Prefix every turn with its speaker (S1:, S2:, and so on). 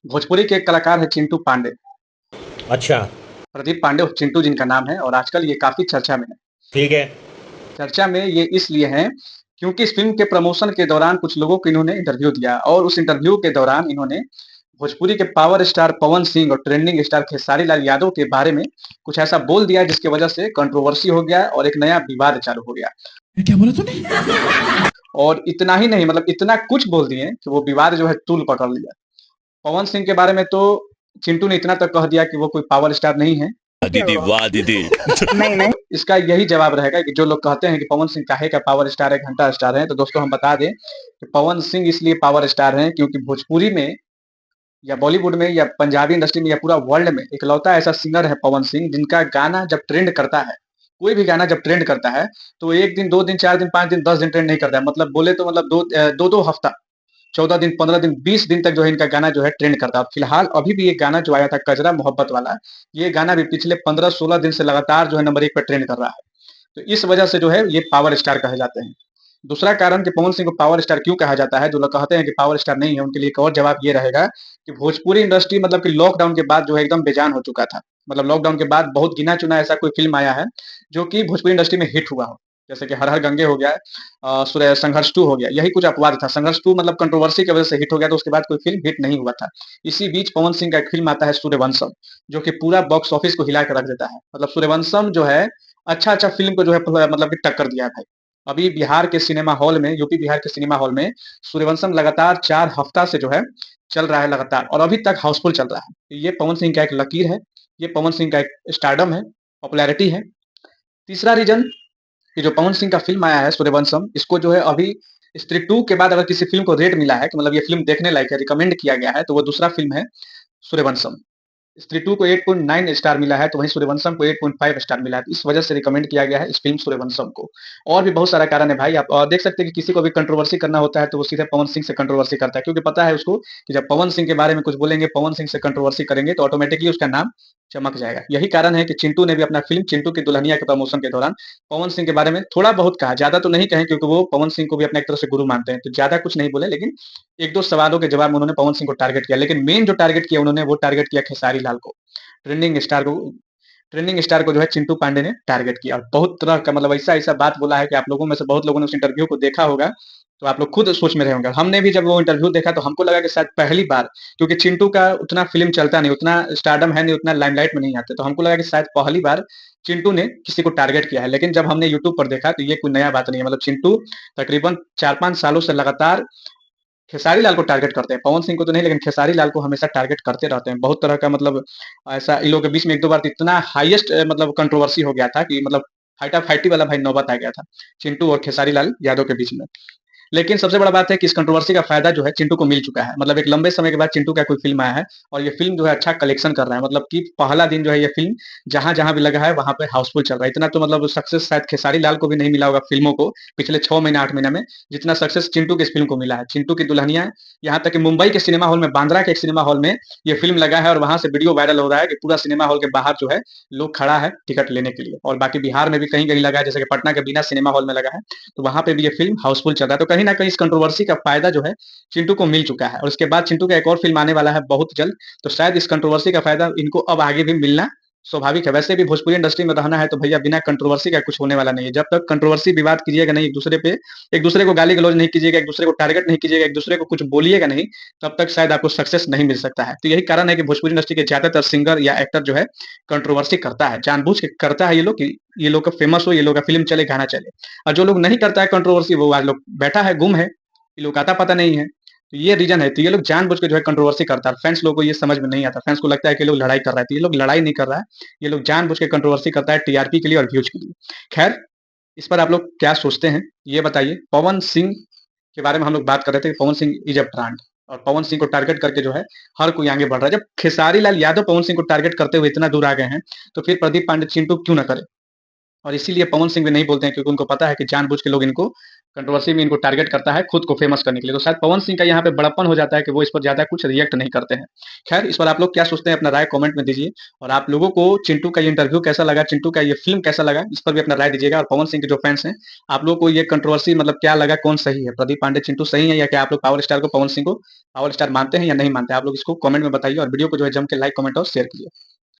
S1: भोजपुरी के एक कलाकार है चिंटू पांडे।
S2: अच्छा।
S1: प्रदीप पांडे और चिंटू जिनका नाम है, और आजकल ये काफी चर्चा में है।
S2: ठीक है।
S1: चर्चा में ये इसलिए है क्योंकि इस फिल्म के प्रमोशन के दौरान कुछ लोगों को इन्होंने इंटरव्यू दिया, और उस इंटरव्यू के दौरान इन्होंने भोजपुरी के पावर स्टार पवन सिंह और ट्रेंडिंग स्टार खेसारी लाल यादव के बारे में कुछ ऐसा बोल दिया जिसकी वजह से कंट्रोवर्सी हो गया और एक नया विवाद चालू हो गया।
S3: ये क्या बोला तूने?
S1: और इतना ही नहीं, मतलब इतना कुछ बोल दिए कि वो विवाद जो है तूल पकड़ लिया। पवन सिंह के बारे में तो चिंटू ने इतना तक कह दिया कि वो कोई पावर स्टार नहीं है।
S4: दीदी वाह दीदी।
S1: नहीं नहीं, इसका यही जवाब रहेगा कि जो लोग कहते हैं कि पवन सिंह काहे का पावर स्टार है, घंटा स्टार है, तो दोस्तों हम बता दें कि पवन सिंह इसलिए पावर स्टार हैं क्योंकि भोजपुरी में या बॉलीवुड में या पंजाबी इंडस्ट्री में या पूरा वर्ल्ड में इकलौता ऐसा सिंगर है पवन सिंह जिनका गाना जब ट्रेंड करता है, कोई भी गाना जब ट्रेंड करता है तो एक दिन, दो दिन, चार दिन, पांच दिन, 10 दिन ट्रेंड नहीं करता है। मतलब बोले तो मतलब दो हफ्ता, 14 दिन, 15 दिन, 20 दिन तक जो है इनका गाना जो है ट्रेंड करता है। फिलहाल अभी भी एक गाना जो आया था कजरा मोहब्बत वाला, ये गाना भी पिछले 15-16 दिन से लगातार जो है नंबर 1 पे ट्रेंड कर रहा है। तो इस वजह से जो है ये पावर स्टार कहे जाते हैं। दूसरा कारण कि पवन सिंह को पावर स्टार क्यों कहा जाता है, जो लोग कहते हैं कि पावर स्टार नहीं है, उनके लिए एक और जवाब ये रहेगा कि भोजपुरी इंडस्ट्री मतलब कि लॉकडाउन के बाद जो है एकदम बेजान हो चुका था। मतलब लॉकडाउन के बाद बहुत गिना-चुना ऐसा कोई फ़िल्म आया है, जो कि भोजपुरी इंडस्ट्री में हिट हुआ हो। जैसे कि हर हर गंगे हो गया, सूर्य संघर्ष 2 हो गया, यही कुछ अपवाद था। संघर्ष 2 मतलब कंट्रोवर्सी की वजह से हिट हो गया, तो उसके बाद कोई फ़िल्म हिट नहीं हुआ था। इसी बीच पवन सिंह का एक फ़िल्म आता है सूर्यवंशम, जो कि पूरा बॉक्स ऑफिस को हिला के रख देता है। मतलब सूर्यवंशम जो है अच्छा-अच्छा फ़िल्म को जो है मतलब कि टक्कर दिया है भाई। अभी बिहार के सिनेमा हॉल में, यूपी बिहार के सिनेमा हॉल में सूर्यवंशम लगातार 4 हफ्ता से जो है चल रहा है लगातार, और अभी तक हाउसफुल चल रहा है। तो ये पवन सिंह का एक लकीर है, ये पवन सिंह का एक स्टारडम है, पॉपुलैरिटी है। तीसरा रीज़न, ये जो पवन सिंह का फ़िल्म आया है सूर्यवंशम, इसको जो है अभी स्त्री 2 के बाद अगर किसी फ़िल्म को रेट मिला है कि मतलब ये फ़िल्म देखने लायक है, रिकमेंड किया गया है, तो वो दूसरा फ़िल्म है सूर्यवंशम। स्त्री 2 को 8.9 स्टार मिला है, तो वहीं सूर्यवंशम को 8.5 स्टार मिला है। इस वजह से रिकमेंड किया गया है इस फ़िल्म सूर्यवंशम को। और भी बहुत सारा कारण है भाई, आप देख सकते हैं कि किसी को भी कंट्रोवर्सी करना होता है, तो वो सीधे पवन सिंह से कंट्रोवर्सी करता है, क्योंकि पता है उसको कि जब पवन सिंह के बारे में कुछ बोलेंगे, पवन सिंह से कंट्रोवर्सी करेंगे, तो ऑटोमैटिकली उसका नाम चमक जाएगा। यही कारण है कि चिंटू ने भी अपना फ़िल्म चिंटू की दुल्हनिया के प्रमोशन के दौरान पवन सिंह के बारे में थोड़ा बहुत कहा, ज़्यादा तो नहीं कहे क्योंकि वो पवन सिंह को भी अपना एक तरह से गुरु मानते हैं, तो ज़्यादा कुछ नहीं बोले, लेकिन 1-2 सवालों के जवाब में उन्होंने पवन सिंह को टारगेट किया। लेकिन मेन जो टारगेट किया उन्होंने, वो टारगेट किया खेसारी लाल को। ट्रेंडिंग स्टार को ट्रेंडिंग स्टार को जो है चिंटू पांडे ने टारगेट किया, और बहुत तरह का मतलब ऐसा-ऐसा बात बोला है कि आप लोगों में से बहुत लोगों ने उस इंटरव्यू को देखा होगा, तो आप लोग खुद सोच में रहे होंगे। हमने भी जब वो इंटरव्यू देखा तो हमको लगा कि शायद पहली बार, क्योंकि चिंटू का उतना फ़िल्म चलता नहीं, उतना स्टारडम है नहीं, उतना लाइमलाइट में नहीं आते, तो हमको लगा कि शायद पहली बार चिंटू ने किसी को टारगेट किया है। लेकिन जब हमने यूट्यूब पर देखा तो ये कोई नया बात नहीं है। मतलब चिंटू तकरीबन 4-5 सालों से लगातार खेसारी लाल को टारगेट करते हैं। पवन सिंह को तो नहीं, लेकिन खेसारी लाल को हमेशा टारगेट करते रहते हैं। बहुत तरह का मतलब ऐसा इन लोगों के बीच में 1-2 बार तो इतना हाईएस्ट मतलब कंट्रोवर्सी हो गया था कि मतलब फाइटा-फाइटी वाला भाई नौबत आ गया था, चिंटू और खेसारी लाल यादव के बीच में। लेकिन सबसे बड़ा बात है कि इस कंट्रोवर्सी का फ़ायदा जो है चिंटू को मिल चुका है। मतलब एक लंबे समय के बाद चिंटू का कोई फ़िल्म आया है, और ये फ़िल्म जो है अच्छा कलेक्शन कर रहा है। मतलब कि पहला दिन जो है ये फ़िल्म जहाँ-जहाँ भी लगा है वहाँ पे हाउसफुल चल रहा है। इतना तो मतलब सक्सेस शायद खेसारी लाल को भी नहीं मिला होगा फ़िल्मों को पिछले 6 महीने 8 महीने में, जितना सक्सेस चिंटू की इस फ़िल्म को मिला है। चिंटू की दुल्हनिया, यहाँ तक कि मुंबई के सिनेमा हॉल में, बांद्रा के एक सिनेमा हॉल में ये फ़िल्म लगा है, और वहाँ से वीडियो वायरल हो रहा है कि पूरा सिनेमा हॉल के बाहर जो है लोग खड़ा है टिकट लेने के लिए। और बाकी बिहार में भी कहीं-कहीं लगा है, जैसे कि पटना के बीना सिनेमा हॉल में लगा है, तो वहाँ पे भी ये फ़िल्म हाउसफुल चल रहा है। तो कहीं न कहीं इस कंट्रोवर्सी का फ़ायदा जो है चिंटू को मिल चुका है, और उसके बाद चिंटू का एक और फ़िल्म आने वाला है बहुत जल्द, तो शायद इस कंट्रोवर्सी का फ़ायदा इनको अब आगे भी मिलना स्वाभाविक है। वैसे भी भोजपुरी इंडस्ट्री में रहना है तो भैया बिना कंट्रोवर्सी का कुछ होने वाला नहीं है। जब तक कंट्रोवर्सी विवाद कीजिएगा नहीं एक-दूसरे पे, एक-दूसरे को गाली-गलौज नहीं कीजिएगा, एक-दूसरे को टारगेट नहीं कीजिएगा, एक-दूसरे को कुछ बोलिएगा नहीं, तब तक शायद आपको सक्सेस नहीं मिल सकता है। तो यही कारण है कि भोजपुरी इंडस्ट्री के ज़्यादातर सिंगर या एक्टर जो है कंट्रोवर्सी करता है, जानबूझ के करता है ये लोग कि ये लोग का फेमस हो, ये लोग का फ़िल्म चले, गाना चले। और जो लोग नहीं करता है कंट्रोवर्सी, वो आज लोग बैठा है, गुम है, ये लोग का आता-पता नहीं है। तो ये रीज़न है, तो ये लोग जानबूझ के जो है कंट्रोवर्सी करता है। फैन्स लोगों को ये समझ में नहीं आता। फैन्स को लगता है कि ये लोग लड़ाई कर रहा है, तो ये लोग लड़ाई नहीं कर रहा है। ये लोग जानबूझ के कंट्रोवर्सी करता है टीआरपी के लिए और व्यूज़ के लिए। ख़ैर, इस पर आप लोग क्या सोचते हैं, ये बताइए। पवन सिंह के बारे में हम लोग बात कर रहे थे कि Pawan Singh is a brand, और पवन सिंह को टारगेट करके जो है हर कोई आगे बढ़ रहा है। जब खेसारी लाल यादव पवन सिंह को टारगेट करते हुए इतना दूर आ गए हैं, तो फिर प्रदीप पांडे चिंटू क्यों ना करे? और इसीलिए पवन सिंह भी नहीं बोलते हैं, क्योंकि उनको पता है कि जानबूझ के लोग इनको कंट्रोवर्सी में इनको टारगेट करता है खुद को फेमस करने के लिए। तो शायद पवन सिंह का यहाँ पे बड़प्पन हो जाता है कि वो इस पर ज़्यादा कुछ रिएक्ट नहीं करते हैं। खैर, इस पर आप लोग क्या सोचते हैं अपना राय कमेंट में दीजिए, और आप लोगों को चिंटू का ये इंटरव्यू कैसा लगा, चिंटू का ये फ़िल्म कैसा लगा, इस पर भी अपना राय दीजिएगा। और पवन सिंह के जो फैन्स हैं, आप लोगों को ये कंट्रोवर्सी मतलब क्या लगा, कौन सही है? प्रदीप पांडे चिंटू सही है, या क्या आप लोग पावर स्टार को, पवन सिंह को पावर स्टार मानते हैं या नहीं मानते? आप लोग इसको कमेंट में बताइए, और वीडियो को जो है जम के लाइक, कमेंट और शेयर कीजिए।